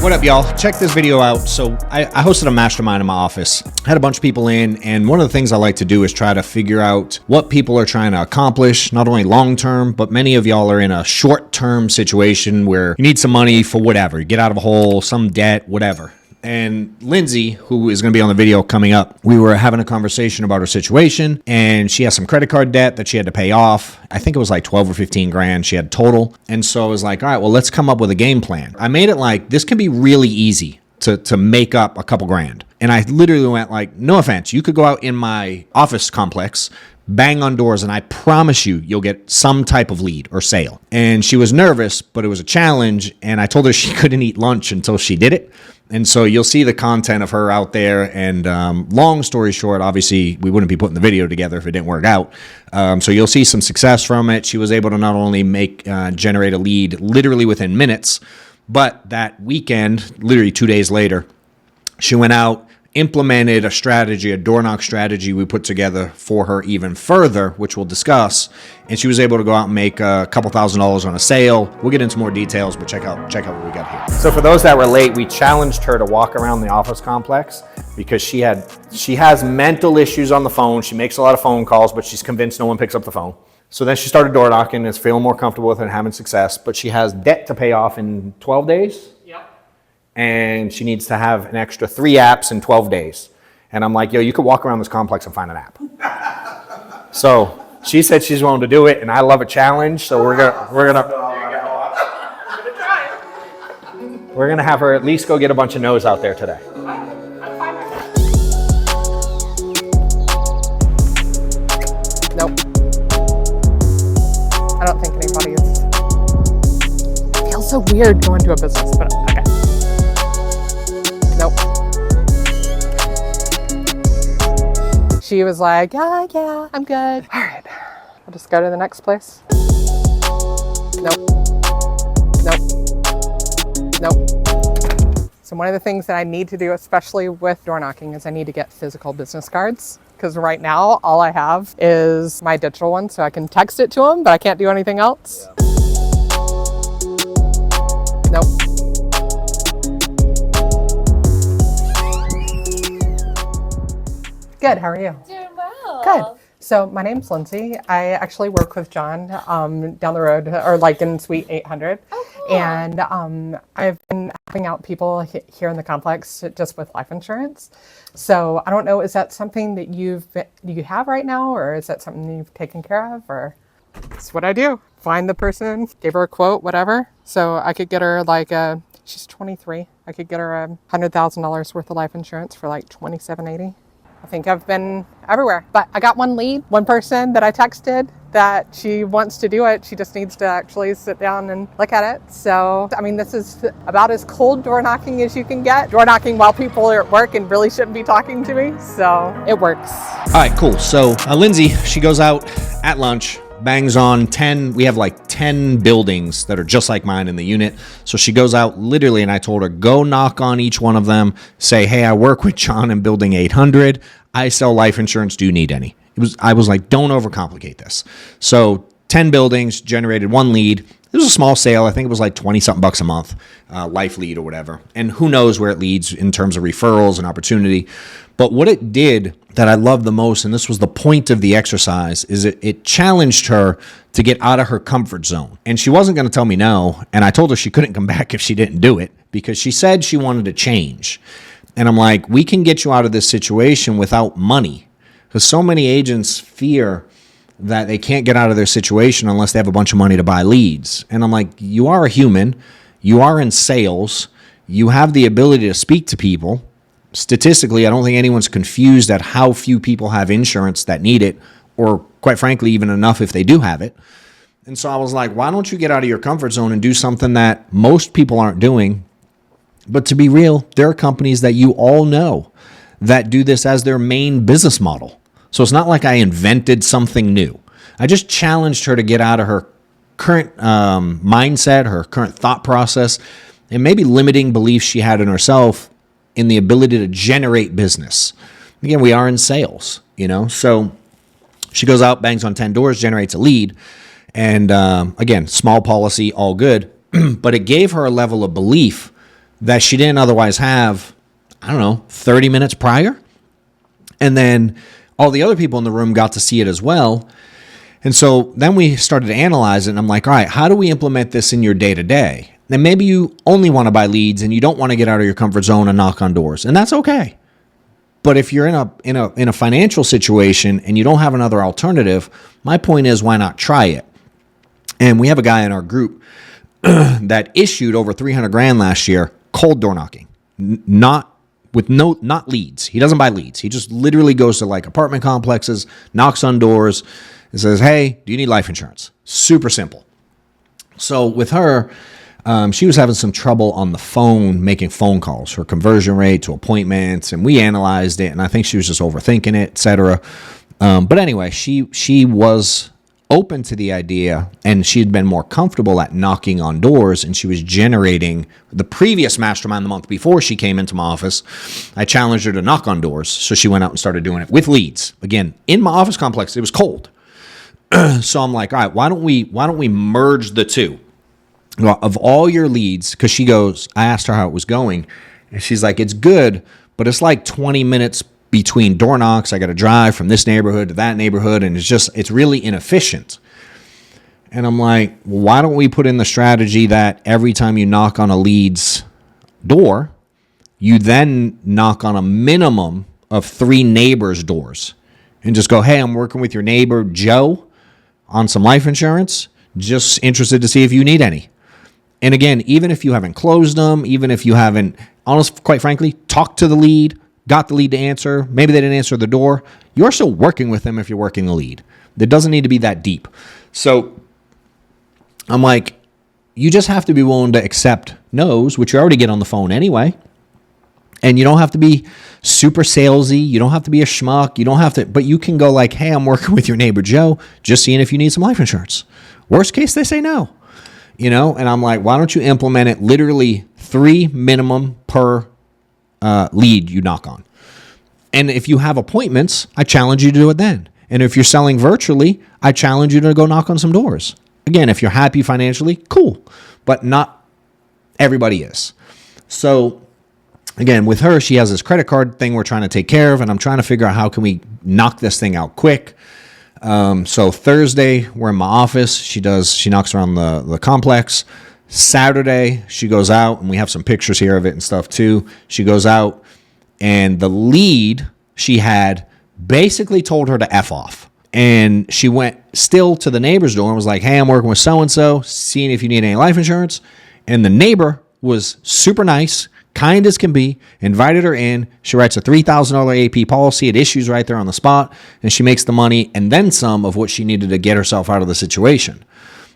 What up, y'all? Check this video out. So I hosted a mastermind in my office. Had a bunch of people in, and one of the things I like to do is try to figure out what people are trying to accomplish, not only long-term, but many of y'all are in a short-term situation where you need some money for whatever. You get out of a hole, some debt, whatever. And Lindsay, who is going to be on the video coming up, we were having a conversation about her situation, and she has some credit card debt that she had to pay off. I think it was like 12 or 15 grand she had total. And so I was like, all right, well, let's come up with a game plan. I made it like, this can be really easy to make up a couple grand. And I literally went like, no offense, you could go out in my office complex, bang on doors, and I promise you'll get some type of lead or sale. And she was nervous, but it was a challenge. And I told her she couldn't eat lunch until she did it. And so you'll see the content of her out there. And long story short, obviously, we wouldn't be putting the video together if it didn't work out. So you'll see some success from it. She was able to not only generate a lead literally within minutes, but that weekend, literally 2 days later, she went out, implemented a strategy, a door knock strategy we put together for her even further, which we'll discuss. And she was able to go out and make a couple $1,000s on a sale. We'll get into more details, but check out what we got here. So for those that were late, we challenged her to walk around the office complex because she has mental issues on the phone. She makes a lot of phone calls, but she's convinced no one picks up the phone. So then she started door knocking and is feeling more comfortable with it and having success, but she has debt to pay off in 12 days. And she needs to have an extra 3 apps in 12 days. And I'm like, yo, you could walk around this complex and find an app. So she said she's willing to do it, and I love a challenge. So we're gonna have her at least go get a bunch of no's out there today. Nope. I don't think anybody is. It feels so weird going to a business, but okay. Nope. She was like, yeah, I'm good. All right, I'll just go to the next place. Nope. So one of the things that I need to do, especially with door knocking, is I need to get physical business cards. Because right now, all I have is my digital one, so I can text it to them, but I can't do anything else. Yeah. Nope. Good, how are you? Doing well. Good. So my name's Lindsay. I actually work with John down the road, or like in Suite 800. Oh, cool. And I've been helping out people here in the complex just with life insurance. So I don't know, is that something that you have right now, or is that something you've taken care of, or? That's what I do. Find the person, give her a quote, whatever. So I could get her like she's 23. I could get her $100,000 worth of life insurance for like $2,780. I think I've been everywhere, but I got one lead, one person that I texted that she wants to do it. She just needs to actually sit down and look at it. So, I mean, this is about as cold door knocking as you can get. Door knocking while people are at work and really shouldn't be talking to me. So it works. All right, cool. So Lindsay, she goes out at lunch, bangs on 10. We have like 10 buildings that are just like mine in the unit. So she goes out literally, and I told her, go knock on each one of them. Say, hey, I work with John in building 800. I sell life insurance. Do you need any? I was like, don't overcomplicate this. So 10 buildings, generated one lead. It was a small sale. I think it was like 20 something bucks a month, life lead or whatever. And who knows where it leads in terms of referrals and opportunity. But what it did that I love the most, and this was the point of the exercise, is it challenged her to get out of her comfort zone. And she wasn't going to tell me no. And I told her she couldn't come back if she didn't do it, because she said she wanted to change. And I'm like, we can get you out of this situation without money. Because so many agents fear that they can't get out of their situation unless they have a bunch of money to buy leads. And I'm like, you are a human. You are in sales. You have the ability to speak to people. Statistically, I don't think anyone's confused at how few people have insurance that need it, or quite frankly, even enough if they do have it. And so I was like, why don't you get out of your comfort zone and do something that most people aren't doing? But to be real, there are companies that you all know that do this as their main business model. So it's not like I invented something new. I just challenged her to get out of her current mindset, her current thought process, and maybe limiting beliefs she had in herself in the ability to generate business. Again, we are in sales, So she goes out, bangs on 10 doors, generates a lead. And again, small policy, all good. But it gave her a level of belief that she didn't otherwise have, 30 minutes prior. And then all the other people in the room got to see it as well. And so then we started to analyze it, and I'm like, all right, how do we implement this in your day-to-day? And maybe you only want to buy leads and you don't want to get out of your comfort zone and knock on doors, and that's okay. But if you're in a financial situation and you don't have another alternative, my point is, why not try it? And we have a guy in our group that issued over 300 grand last year, cold door knocking, not leads. He doesn't buy leads. He just literally goes to like apartment complexes, knocks on doors, and says, hey, do you need life insurance? Super simple. So with her, she was having some trouble on the phone making phone calls, her conversion rate to appointments, and we analyzed it, and I think she was just overthinking it, etc. But anyway, she was open to the idea, and she'd been more comfortable at knocking on doors, and she was generating the previous mastermind the month before she came into my office. I challenged her to knock on doors, so she went out and started doing it with leads. Again, in my office complex, it was cold. So I'm like, all right, why don't we merge the two? Well, of all your leads, because I asked her how it was going, and she's like, it's good, but it's like 20 minutes between door knocks. I got to drive from this neighborhood to that neighborhood, and it's really inefficient. And I'm like, well, why don't we put in the strategy that every time you knock on a lead's door, you then knock on a minimum of 3 neighbors' doors and just go, hey, I'm working with your neighbor Joe on some life insurance, just interested to see if you need any. And again, even if you haven't closed them, even if you haven't, quite frankly, talked to the lead, got the lead to answer, maybe they didn't answer the door, you're still working with them if you're working the lead. It doesn't need to be that deep. So I'm like, you just have to be willing to accept no's, which you already get on the phone anyway. And you don't have to be super salesy. You don't have to be a schmuck. You don't have to, but you can go like, hey, I'm working with your neighbor Joe, just seeing if you need some life insurance. Worst case, they say no. And I'm like, why don't you implement it literally 3 minimum per lead you knock on? And if you have appointments, I challenge you to do it then. And if you're selling virtually, I challenge you to go knock on some doors. Again, if you're happy financially, cool. But not everybody is. So again, with her, she has this credit card thing we're trying to take care of, and I'm trying to figure out how can we knock this thing out quick. So Thursday, we're in my office. She knocks around the complex. Saturday, she goes out, and we have some pictures here of it and stuff too. She goes out, and the lead she had basically told her to F off. And she went still to the neighbor's door and was like, hey, I'm working with so-and-so, seeing if you need any life insurance. And the neighbor was super nice, kind as can be, invited her in. She writes a $3,000 AP policy. It issues right there on the spot, and she makes the money and then some of what she needed to get herself out of the situation.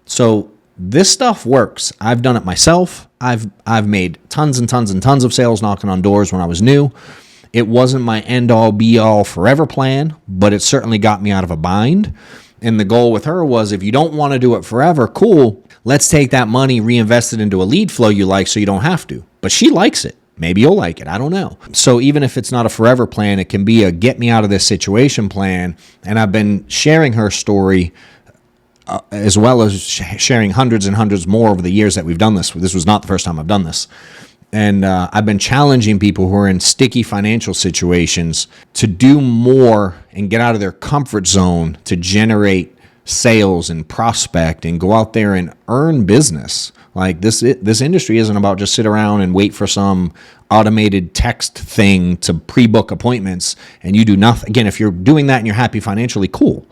So this stuff works. I've done it myself. I've made tons and tons and tons of sales knocking on doors when I was new. It wasn't my end-all, be-all, forever plan, but it certainly got me out of a bind. And the goal with her was, if you don't want to do it forever, cool, let's take that money, reinvest it into a lead flow you like so you don't have to. But she likes it. Maybe you'll like it. I don't know. So even if it's not a forever plan, it can be a get me out of this situation plan. And I've been sharing her story as well as sharing hundreds and hundreds more over the years that we've done this. This was not the first time I've done this. And I've been challenging people who are in sticky financial situations to do more and get out of their comfort zone to generate sales and prospect and go out there and earn business. Like this industry isn't about just sit around and wait for some automated text thing to pre-book appointments and you do nothing. Again, if you're doing that and you're happy financially, cool.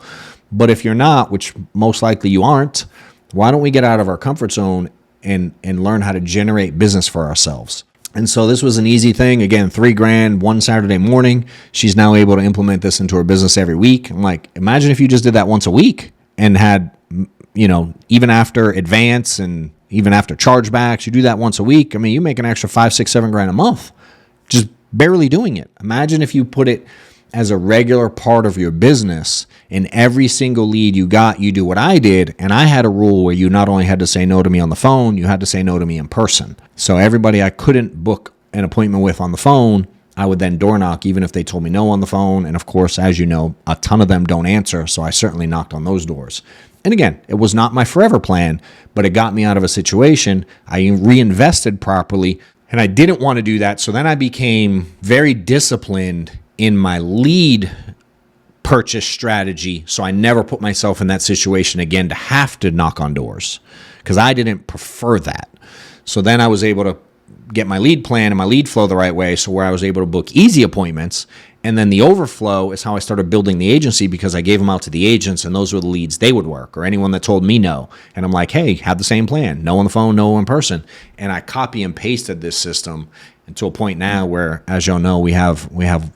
But if you're not, which most likely you aren't, why don't we get out of our comfort zone and learn how to generate business for ourselves? And so this was an easy thing. Again, $3,000 one Saturday morning. She's now able to implement this into her business every week. I'm like, imagine if you just did that once a week and had, even after advance and even after chargebacks, you do that once a week. I mean, you make an extra $5,000, $6,000, $7,000 a month, just barely doing it. Imagine if you put it as a regular part of your business, and every single lead you got, you do what I did. And I had a rule where you not only had to say no to me on the phone, you had to say no to me in person. So everybody I couldn't book an appointment with on the phone, I would then door knock, even if they told me no on the phone. And of course, as you know, a ton of them don't answer. So I certainly knocked on those doors. And again, it was not my forever plan, but it got me out of a situation. I reinvested properly, And I didn't want to do that. So then I became very disciplined in my lead purchase strategy. So I never put myself in that situation again to have to knock on doors, because I didn't prefer that. So then I was able to get my lead plan and my lead flow the right way, so where I was able to book easy appointments. And then the overflow is how I started building the agency, because I gave them out to the agents, and those were the leads they would work, or anyone that told me no. And I'm like, hey, have the same plan. No on the phone, no in person. And I copy and pasted this system to a point now where, as y'all know, we have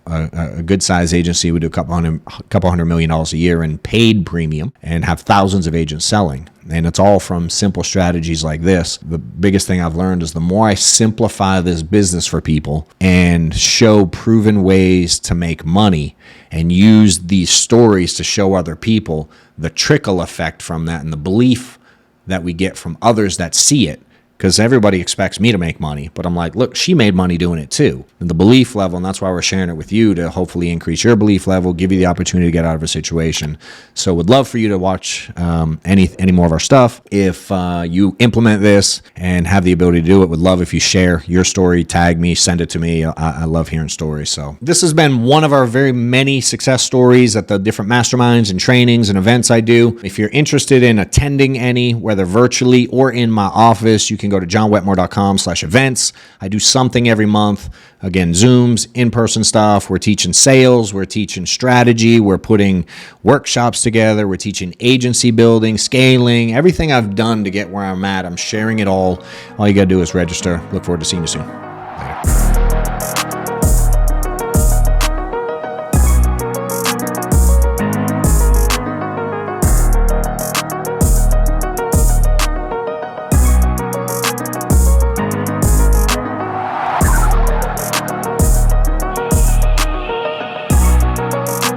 a good size agency. We do a couple $100 million a year in paid premium and have thousands of agents selling. And it's all from simple strategies like this. The biggest thing I've learned is the more I simplify this business for people and show proven ways to make money and use these stories to show other people, the trickle effect from that and the belief that we get from others that see it. Because everybody expects me to make money, but I'm like, look, she made money doing it too. And the belief level, and that's why we're sharing it with you, to hopefully increase your belief level, give you the opportunity to get out of a situation. So would love for you to watch any more of our stuff. If you implement this and have the ability to do it, would love if you share your story, tag me, send it to me. I love hearing stories. So this has been one of our very many success stories at the different masterminds and trainings and events I do. If you're interested in attending any, whether virtually or in my office, you can go to johnwetmore.com/events. I do something every month. Again, Zooms, in-person stuff. We're teaching sales. We're teaching strategy. We're putting workshops together. We're teaching agency building, scaling, everything I've done to get where I'm at. I'm sharing it all. All you got to do is register. Look forward to seeing you soon.